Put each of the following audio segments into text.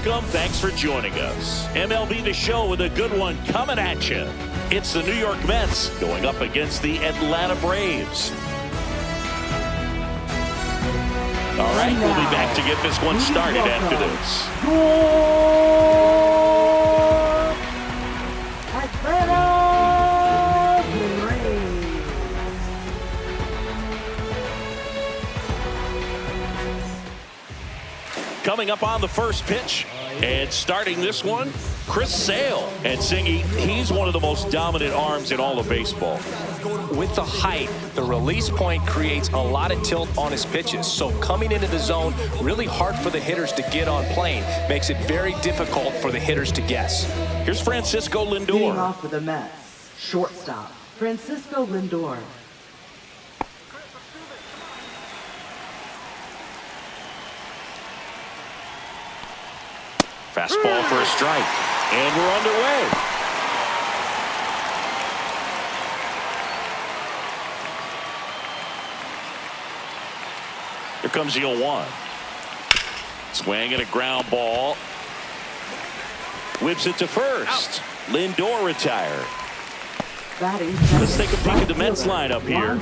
welcome. Thanks for joining us. MLB The Show with a good one coming at you. It's the New York Mets going up against the Atlanta Braves. All right, we'll be back to get this one started after this. Coming up on the first pitch and starting this one, Chris Sale. And Singy, he's one of the most dominant arms in all of baseball. With the height, the release point creates a lot of tilt on his pitches. So coming into the zone, really hard for the hitters to get on plane. Makes it very difficult for the hitters to guess. Here's Francisco Lindor. Leading off for the Mets, shortstop, Francisco Lindor. Fastball for a strike. And we're underway. Here comes the 0-1. Swing and a ground ball. Whips it to first. Lindor retired. Let's take a peek at the Mets lineup here.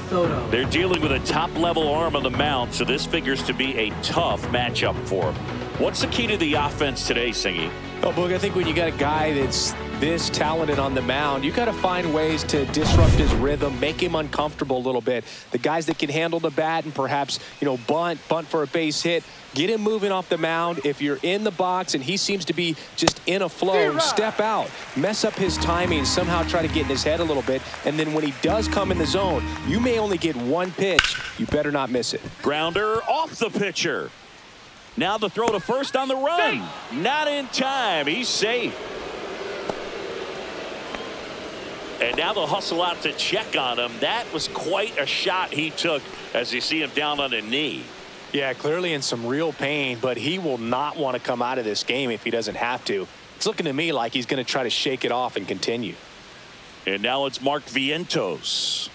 They're dealing with a top-level arm on the mound, so this figures to be a tough matchup for them. What's the key to the offense today, Singy? Oh, Boog, I think when you got a guy that's this talented on the mound, you got to find ways to disrupt his rhythm, make him uncomfortable a little bit. The guys that can handle the bat and perhaps, bunt for a base hit, get him moving off the mound. If you're in the box and he seems to be just in a flow, step out, mess up his timing, somehow try to get in his head a little bit. And then when he does come in the zone, you may only get one pitch. You better not miss it. Grounder off the pitcher. Now the throw to first on the run. Not in time. He's safe. And now the hustle out to check on him. That was quite a shot he took as you see him down on a knee. Yeah, clearly in some real pain, but he will not want to come out of this game if he doesn't have to. It's looking to me like he's going to try to shake it off and continue. And now it's Mark Vientos.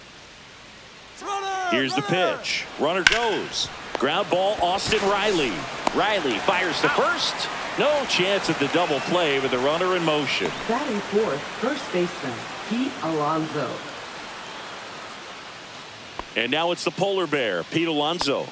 Here's the pitch. Runner goes. Ground ball, Austin Riley. Riley fires to first. No chance at the double play with the runner in motion. Batting fourth, first baseman, Pete Alonso. And now it's the polar bear, Pete Alonso.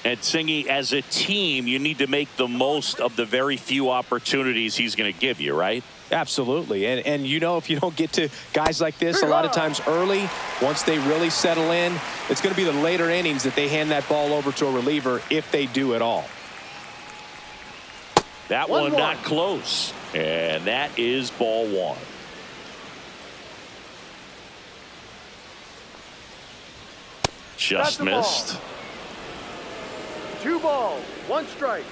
And Singy, as a team, you need to make the most of the very few opportunities he's going to give you, right? Absolutely. And if you don't get to guys like this a lot of times early, once they really settle in, it's going to be the later innings that they hand that ball over to a reliever if they do at all. That one not close. And that is ball one. Just missed. 2 balls, 1 strike.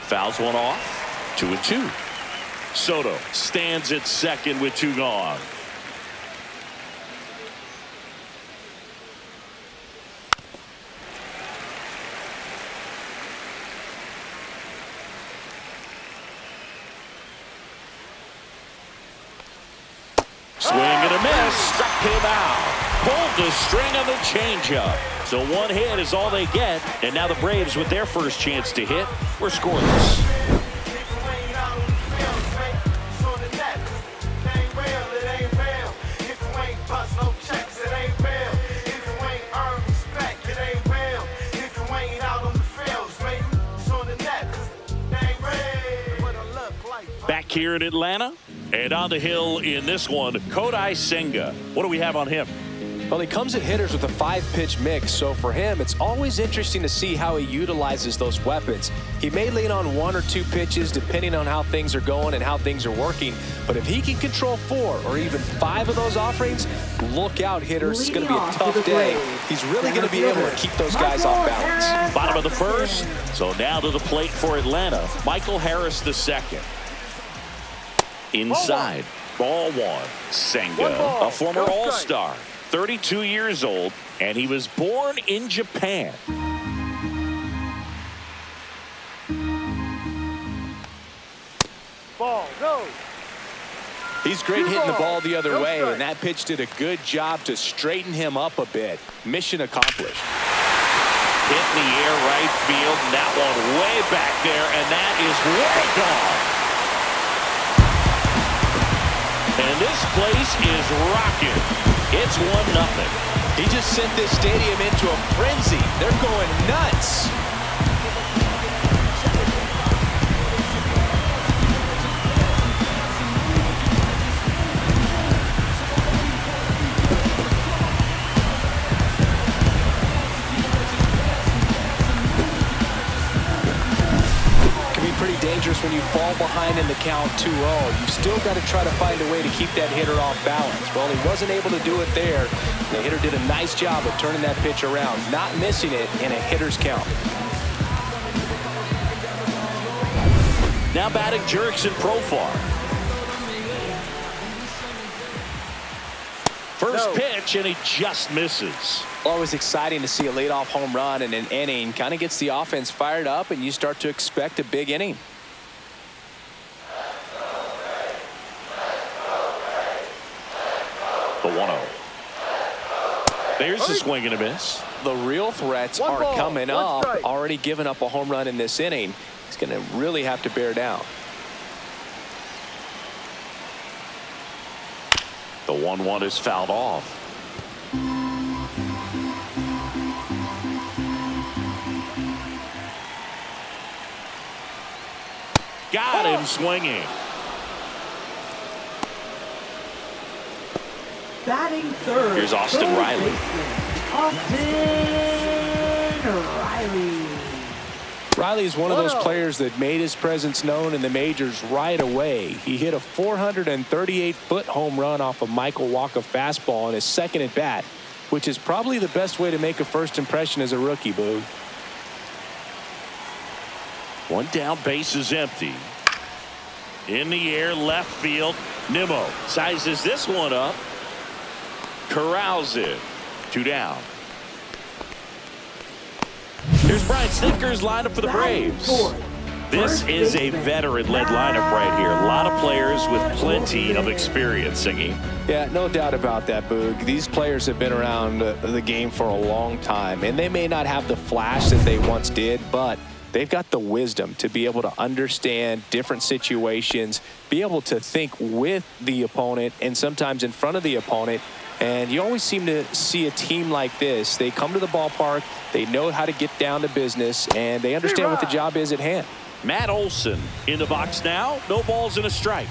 Fouls one off. 2-2. Soto stands at second with 2 gone. Swing and a miss. Struck him out. Pulled the string on the changeup. So 1 hit is all they get. And now the Braves with their first chance to hit. We're scoreless. Back here in Atlanta. And on the hill in this one, Kodai Senga. What do we have on him? Well, he comes at hitters with a 5-pitch mix, so for him, it's always interesting to see how he utilizes those weapons. He may lean on 1 or 2 pitches depending on how things are going and how things are working, but if he can control 4 or even 5 of those offerings, look out, hitters. It's going to be a tough day. He's really going to be able to keep those guys off balance. Bottom of the first. So now to the plate for Atlanta, Michael Harris II. Inside, ball 1. Senga, a former All-Star. 32 years old, and he was born in Japan. Ball, go. He's great hitting the ball the other way, strike. and that pitch did a good job to straighten him up a bit. Mission accomplished. Hit in the air right field, and that one way back there, and that is way gone. And this place is rocking. It's 1-0. He just sent this stadium into a frenzy. They're going nuts. Pretty dangerous when you fall behind in the count 2-0. You've still got to try to find a way to keep that hitter off balance. Well, he wasn't able to do it there. The hitter did a nice job of turning that pitch around, not missing it in a hitter's count. Now batting Jurickson Profar. First pitch, and he just misses. Always exciting to see a leadoff home run in an inning. Kind of gets the offense fired up, and you start to expect a big inning. The 1-0. There's the swing and a miss. The real threats are coming up. Already given up a home run in this inning. He's going to really have to bear down. The 1-1 is fouled off. Got him swinging. Batting third. Here's Austin Riley. Riley is one of those players that made his presence known in the majors right away. He hit a 438-foot home run off a Michael Wacha fastball on his second at bat, which is probably the best way to make a first impression as a rookie, Boog. One down, base is empty. In the air, left field. Nimmo sizes this one up. Corrals it. 2 down. Here's Brian Snitker's lineup for the Braves. This is a veteran-led lineup right here. A lot of players with plenty of experience singing. Yeah, no doubt about that, Boog. These players have been around the game for a long time, and they may not have the flash that they once did, but they've got the wisdom to be able to understand different situations, be able to think with the opponent and sometimes in front of the opponent. And you always seem to see a team like this. They come to the ballpark, they know how to get down to business, and they understand what the job is at hand. Matt Olson in the box now. No balls and a strike.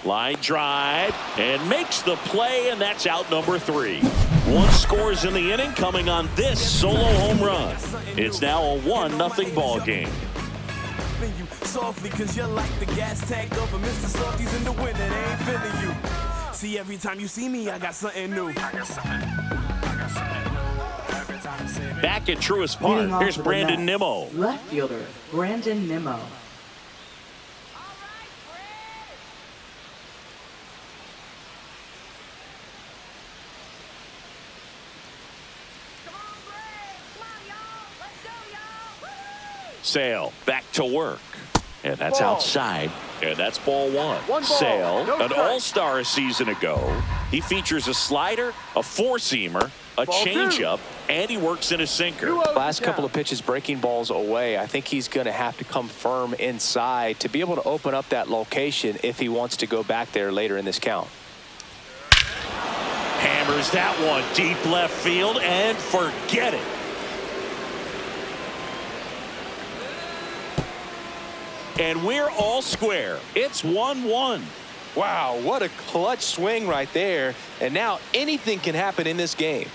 Line drive and makes the play, and that's out number 3. 1 scores in the inning coming on this solo home run. It's now a 1-0 ball game. Softly, cause you're like the gas tank of a Mr. Softies in the winter. They ain't feeling you. See, every time you see me, I got something new. Back at Truist Park, here's Brandon Nimmo. Left fielder, Brandon Nimmo. Sale back to work. And that's outside. And that's ball 1. Sale, an all-star a season ago. He features a slider, a four-seamer, a changeup, and he works in a sinker. Last couple of pitches breaking balls away. I think he's going to have to come firm inside to be able to open up that location if he wants to go back there later in this count. Hammers that one deep left field and forget it. And we're all square. It's 1-1. Wow, what a clutch swing right there. And now anything can happen in this game.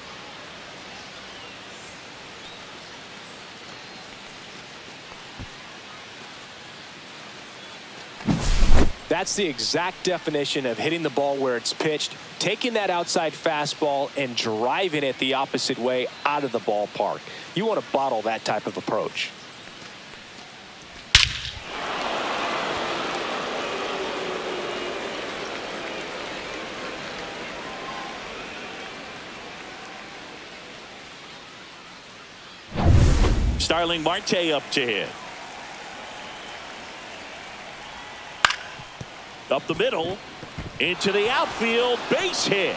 That's the exact definition of hitting the ball where it's pitched, taking that outside fastball and driving it the opposite way out of the ballpark. You want to bottle that type of approach. Starling Marte up to hit. Up the middle. Into the outfield. Base hit.